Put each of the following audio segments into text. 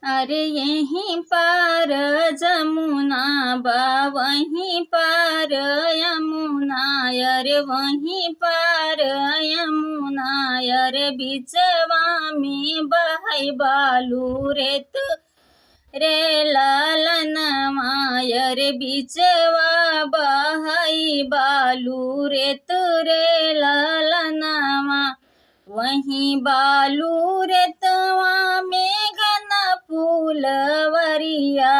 अरे यहीं पार जमुना बा वहीं पार यमुना, अरे वहीं पार यमुना, अरे बिचवा में बहै बालू रेत रे लालनमा, अरे बिचवा बहै बालू रेत रे लालनमा। वहीं बालू रेतवा में घना फूलवरिया,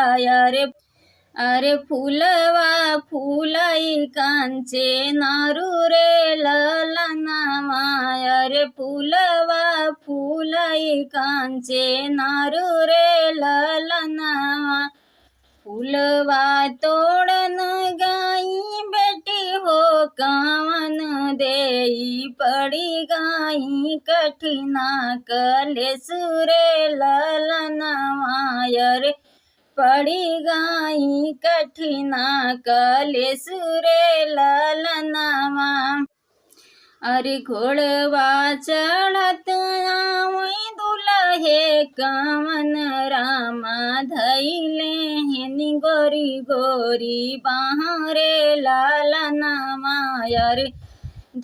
अरे फूलवा फूलाई कांचे नारू रे ललनमा, अरे फूलवा फूलाई कांचे नारू रे ललनमा। फूलवा तोड़न गाई बेटी हो कावन देई, पड़ी गाई कठिना कलेस रे ललनमा, अरे पड़ी गाई कठिना कलेस रे ललनमा। अरे घोड़वा चढ़त आवै दुलहे कवन रामा, धैले हेनी गोरी गोरी बाँह रे लालनमा, अरे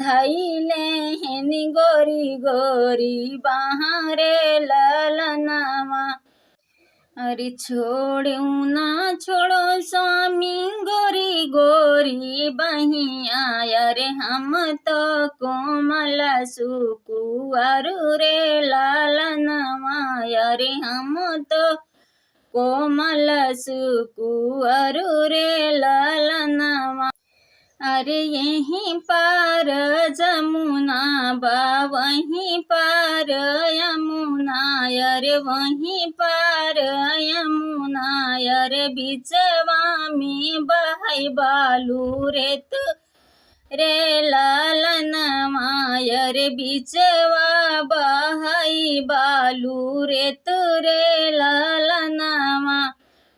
धैले हेनी गोरी गोरी बाँह रे लालनमा। अरे छोड़ू ना छोड़ो स्वामी गोरी गोरी बहिया, अरे हम तो कोमल सुकुवारू रे लालनमा, अरे हम तो कोमल सुकुवारू रे लालनमा। अरे यहीं पार जमुना बा वहीं पार यमुना, अरे वहीं पार यमुना, अरे बिचवा में बहै बालू रेत रे लालनमा, अरे बिचवा बहै बालू रेत रे लालनमा।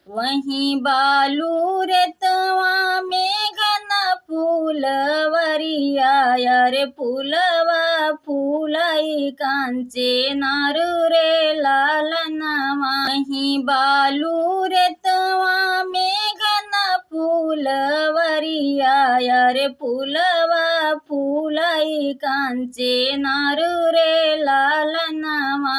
वहीं बालू रेतवा में घना फूलवरिया, अरे फूलवा फूलाई कांचे नारू रे लालनमा। वहीं बालू रेतवा में घना फूलवरिया, अरे फूलवा फूलाई कांचे नारू रे लालनमा।